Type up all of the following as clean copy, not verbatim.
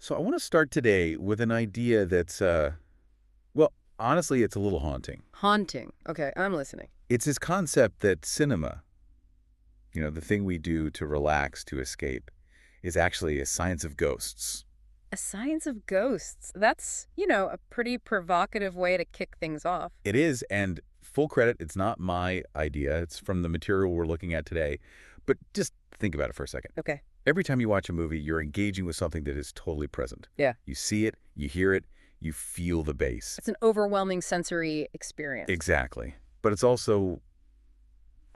So I want to start today with an idea that's, well, honestly, it's a little haunting. Haunting. Okay, I'm listening. It's this concept that cinema, the thing we do to relax, to escape, is actually a science of ghosts. A science of ghosts. That's, a pretty provocative way to kick things off. It is, and full credit, it's not my idea. It's from the material we're looking at today. But just think about it for a second. Okay. Every time you watch a movie, you're engaging with something that is totally present. Yeah. You see it, you hear it, you feel the bass. It's an overwhelming sensory experience. Exactly. But it's also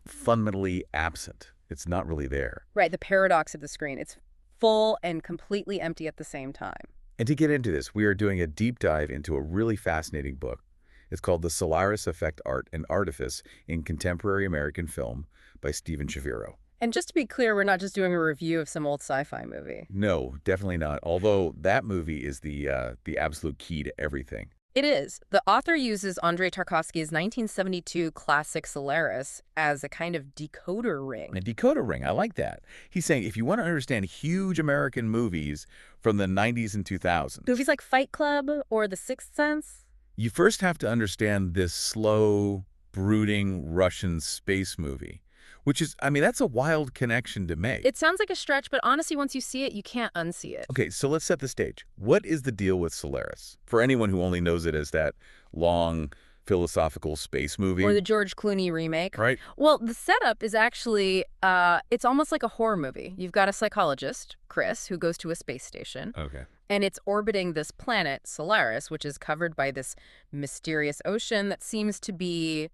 fundamentally absent. It's not really there. Right, the paradox of the screen. It's full and completely empty at the same time. And to get into this, we are doing a deep dive into a really fascinating book. It's called The Solaris Effect, Art and Artifice in Contemporary American Film by Steven Spielberg. And just to be clear, we're not just doing a review of some old sci-fi movie. No, definitely not. Although that movie is the absolute key to everything. It is. The author uses Andrei Tarkovsky's 1972 classic Solaris as a kind of decoder ring. A decoder ring, I like that. He's saying if you want to understand huge American movies from the 90s and 2000s. Movies like Fight Club or The Sixth Sense? You first have to understand this slow, brooding Russian space movie. Which is, that's a wild connection to make. It sounds like a stretch, but honestly, once you see it, you can't unsee it. Okay, so let's set the stage. What is the deal with Solaris? For anyone who only knows it as that long philosophical space movie. Or the George Clooney remake. Right. Well, the setup is actually, it's almost like a horror movie. You've got a psychologist, Chris, who goes to a space station. Okay. And it's orbiting this planet, Solaris, which is covered by this mysterious ocean that seems to be,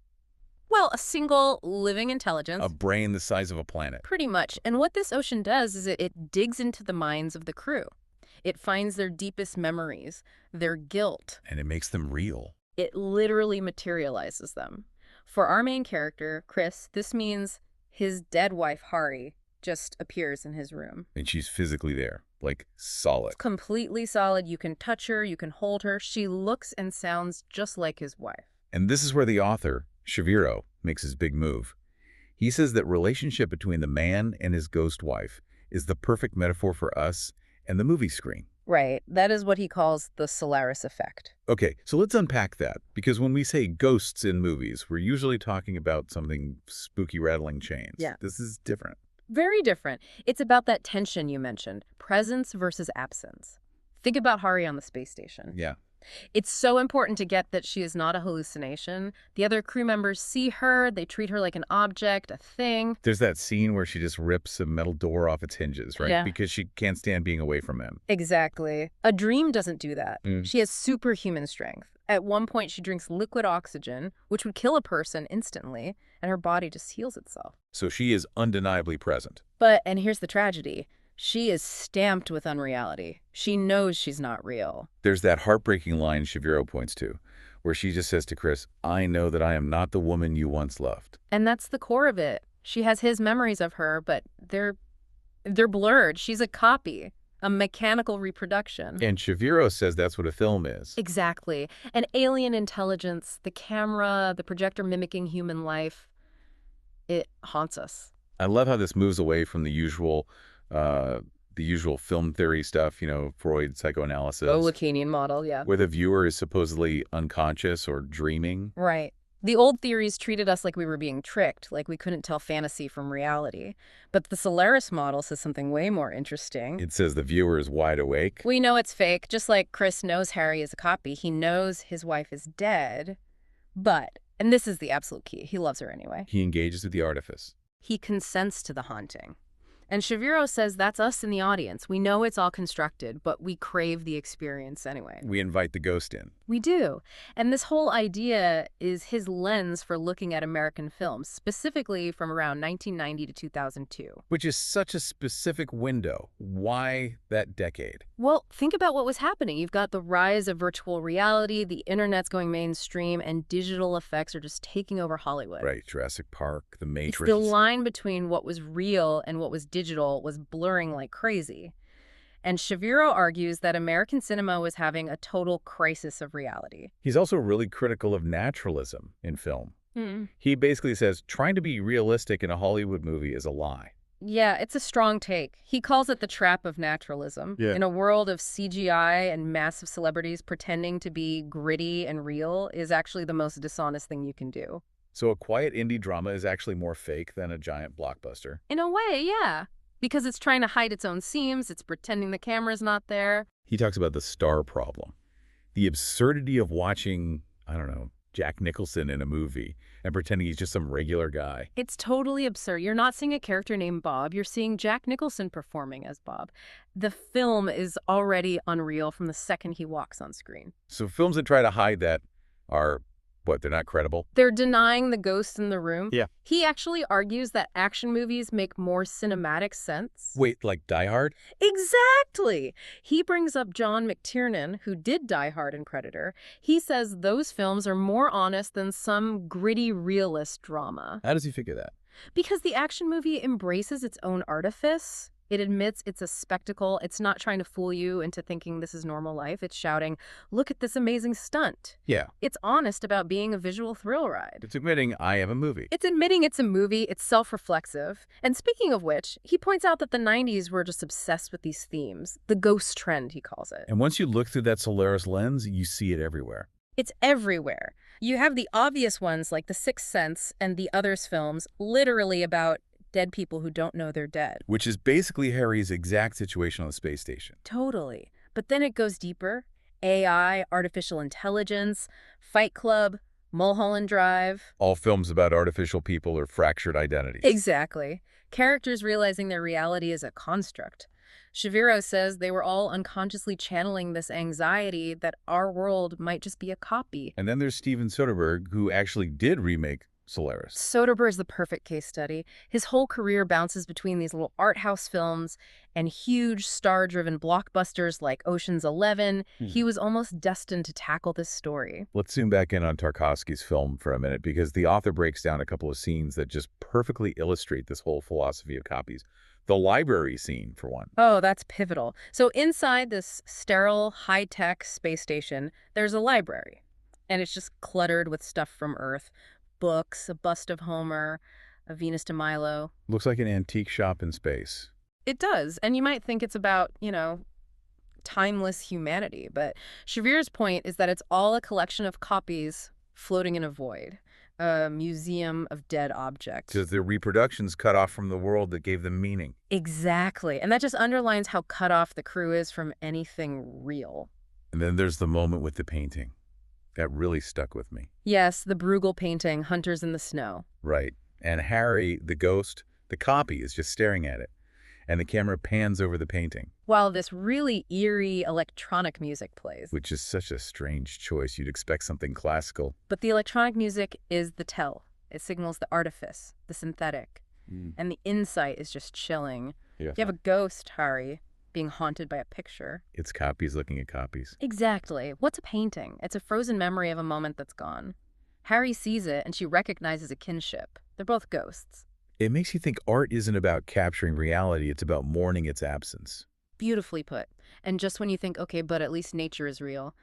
well, a single living intelligence. A brain the size of a planet. Pretty much. And what this ocean does is it digs into the minds of the crew. It finds their deepest memories, their guilt. And it makes them real. It literally materializes them. For our main character, Chris, this means his dead wife, Hari, just appears in his room. And she's physically there, like solid. Completely solid. You can touch her, you can hold her. She looks and sounds just like his wife. And this is where the author, Spielberg, makes his big move. He says that relationship between the man and his ghost wife is the perfect metaphor for us and the movie screen. Right. That is what he calls the Solaris effect. Okay, so let's unpack that, because when we say ghosts in movies, we're usually talking about something spooky, rattling chains. Yeah. This is different. Very different. It's about that tension you mentioned, presence versus absence. Think about Hari on the space station. Yeah. It's so important to get that she is not a hallucination. The other crew members see her, they treat her like an object, a thing. There's that scene where she just rips a metal door off its hinges, right? Yeah. Because she can't stand being away from him. Exactly. A dream doesn't do that. Mm. She has superhuman strength. At one point, she drinks liquid oxygen, which would kill a person instantly, and her body just heals itself. So she is undeniably present. But, and here's the tragedy, she is stamped with unreality. She knows she's not real. There's that heartbreaking line Spielberg points to, where she just says to Chris, "I know that I am not the woman you once loved." And that's the core of it. She has his memories of her, but they're blurred. She's a copy, a mechanical reproduction. And Spielberg says that's what a film is. Exactly. An alien intelligence, the camera, the projector mimicking human life. It haunts us. I love how this moves away from the usual film theory stuff, Freud, psychoanalysis. Oh, Lacanian model, yeah. Where the viewer is supposedly unconscious or dreaming. Right. The old theories treated us like we were being tricked, like we couldn't tell fantasy from reality. But the Solaris model says something way more interesting. It says the viewer is wide awake. We know it's fake, just like Chris knows Hari is a copy. He knows his wife is dead, but, and this is the absolute key, he loves her anyway. He engages with the artifice. He consents to the haunting. And Spielberg says that's us in the audience. We know it's all constructed, but we crave the experience anyway. We invite the ghost in. We do. And this whole idea is his lens for looking at American films, specifically from around 1990 to 2002. Which is such a specific window. Why that decade? Well, think about what was happening. You've got the rise of virtual reality, the internet's going mainstream, and digital effects are just taking over Hollywood. Right, Jurassic Park, The Matrix. The line between what was real and what was digital was blurring like crazy. And Spielberg argues that American cinema was having a total crisis of reality. He's also really critical of naturalism in film. Mm. He basically says trying to be realistic in a Hollywood movie is a lie. Yeah, it's a strong take. He calls it the trap of naturalism. Yeah. In a world of CGI and massive celebrities, pretending to be gritty and real is actually the most dishonest thing you can do. So a quiet indie drama is actually more fake than a giant blockbuster. In a way, yeah. Because it's trying to hide its own seams, it's pretending the camera's not there. He talks about the star problem. The absurdity of watching, I don't know, Jack Nicholson in a movie and pretending he's just some regular guy. It's totally absurd. You're not seeing a character named Bob. You're seeing Jack Nicholson performing as Bob. The film is already unreal from the second he walks on screen. So films that try to hide that are, what, they're not credible? They're denying the ghost in the room. Yeah. He actually argues that action movies make more cinematic sense. Wait, like Die Hard? Exactly. He brings up John McTiernan, who did Die Hard and Predator. He says those films are more honest than some gritty realist drama. How does he figure that? Because the action movie embraces its own artifice. It admits it's a spectacle. It's not trying to fool you into thinking this is normal life. It's shouting, look at this amazing stunt. Yeah. It's honest about being a visual thrill ride. It's admitting I am a movie. It's admitting it's a movie. It's self-reflexive. And speaking of which, he points out that the 90s were just obsessed with these themes. The ghost trend, he calls it. And once you look through that Solaris lens, you see it everywhere. It's everywhere. You have the obvious ones like The Sixth Sense and the Others films, literally about dead people who don't know they're dead. Which is basically Harry's exact situation on the space station. Totally. But then it goes deeper. AI, artificial intelligence, Fight Club, Mulholland Drive. All films about artificial people or fractured identities. Exactly. Characters realizing their reality is a construct. Shaviro says they were all unconsciously channeling this anxiety that our world might just be a copy. And then there's Steven Soderbergh, who actually did remake Solaris. Soderbergh is the perfect case study. His whole career bounces between these little art house films and huge star-driven blockbusters like Ocean's 11. He was almost destined to tackle this story. Let's zoom back in on Tarkovsky's film for a minute, because the author breaks down a couple of scenes that just perfectly illustrate this whole philosophy of copies. The library scene, for one. Oh, that's pivotal. So inside this sterile, high-tech space station, there's a library. And it's just cluttered with stuff from Earth. Books, a bust of Homer, a Venus de Milo. Looks like an antique shop in space. It does. And you might think it's about, timeless humanity. But Shavir's point is that it's all a collection of copies floating in a void. A museum of dead objects. Because their reproductions cut off from the world that gave them meaning. Exactly. And that just underlines how cut off the crew is from anything real. And then there's the moment with the painting. That really stuck with me. Yes, the Bruegel painting, Hunters in the Snow. Right. And Harry, the ghost, the copy, is just staring at it. And the camera pans over the painting. While this really eerie electronic music plays. Which is such a strange choice. You'd expect something classical. But the electronic music is the tell. It signals the artifice, the synthetic. And the insight is just chilling. Yeah. You have a ghost, Harry, being haunted by a picture. It's copies looking at copies. Exactly. What's a painting? It's a frozen memory of a moment that's gone. Harry sees it, and she recognizes a kinship. They're both ghosts. It makes you think art isn't about capturing reality, it's about mourning its absence. Beautifully put. And just when you think, okay, but at least nature is real,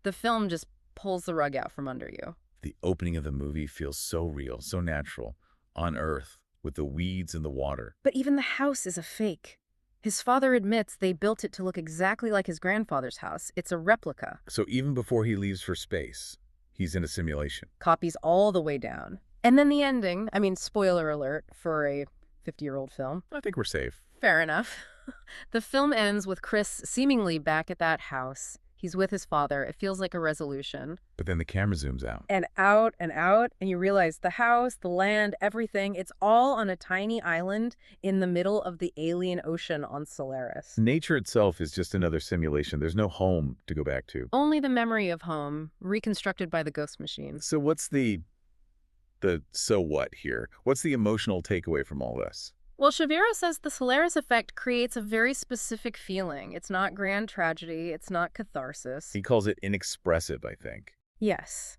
the film just pulls the rug out from under you. The opening of the movie feels so real, so natural, on Earth, with the weeds and the water. But even the house is a fake. His father admits they built it to look exactly like his grandfather's house. It's a replica. So even before he leaves for space, he's in a simulation. Copies all the way down. And then the ending, spoiler alert for a 50-year-old film. I think we're safe. Fair enough. The film ends with Chris seemingly back at that house. He's with his father. It feels like a resolution. But then the camera zooms out. And out, and you realize the house, the land, everything, it's all on a tiny island in the middle of the alien ocean on Solaris. Nature itself is just another simulation. There's no home to go back to. Only the memory of home, reconstructed by the ghost machines. So what's the so what here? What's the emotional takeaway from all this? Well, Shaviro says the Solaris effect creates a very specific feeling. It's not grand tragedy. It's not catharsis. He calls it inexpressive, I think. Yes.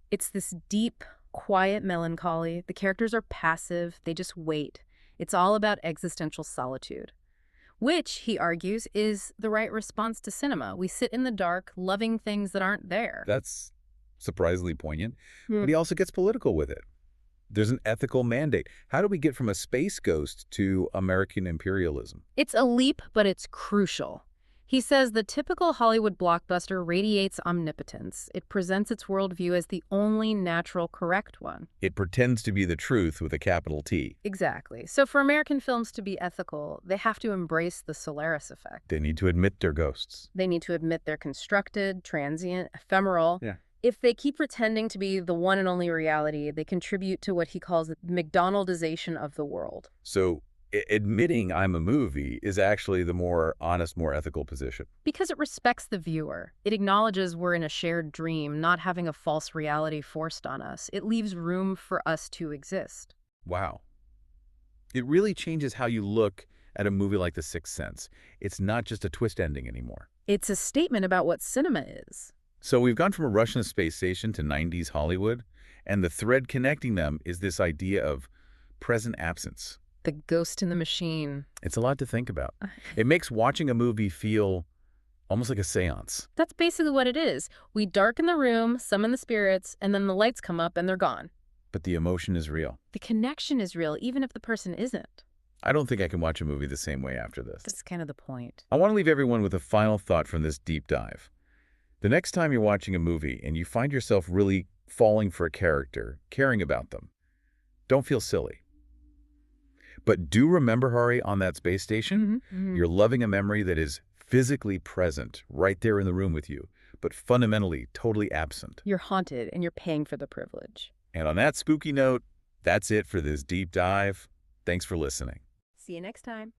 It's this deep, quiet melancholy. The characters are passive. They just wait. It's all about existential solitude, which, he argues, is the right response to cinema. We sit in the dark, loving things that aren't there. That's surprisingly poignant. But he also gets political with it. There's an ethical mandate. How do we get from a space ghost to American imperialism? It's a leap, but it's crucial. He says the typical Hollywood blockbuster radiates omnipotence. It presents its worldview as the only natural correct one. It pretends to be the truth with a capital T. Exactly. So for American films to be ethical, they have to embrace the Solaris effect. They need to admit they're ghosts. They need to admit they're constructed, transient, ephemeral. Yeah. If they keep pretending to be the one and only reality, they contribute to what he calls the McDonaldization of the world. So admitting I'm a movie is actually the more honest, more ethical position. Because it respects the viewer. It acknowledges we're in a shared dream, not having a false reality forced on us. It leaves room for us to exist. Wow. It really changes how you look at a movie like The Sixth Sense. It's not just a twist ending anymore. It's a statement about what cinema is. So we've gone from a Russian space station to 90s Hollywood, and the thread connecting them is this idea of present absence. The ghost in the machine. It's a lot to think about. It makes watching a movie feel almost like a seance. That's basically what it is. We darken the room, summon the spirits, and then the lights come up and they're gone. But the emotion is real. The connection is real, even if the person isn't. I don't think I can watch a movie the same way after this. That's kind of the point. I want to leave everyone with a final thought from this deep dive. The next time you're watching a movie and you find yourself really falling for a character, caring about them, don't feel silly. But do remember, Hari, on that space station, you're loving a memory that is physically present right there in the room with you, but fundamentally totally absent. You're haunted and you're paying for the privilege. And on that spooky note, that's it for this deep dive. Thanks for listening. See you next time.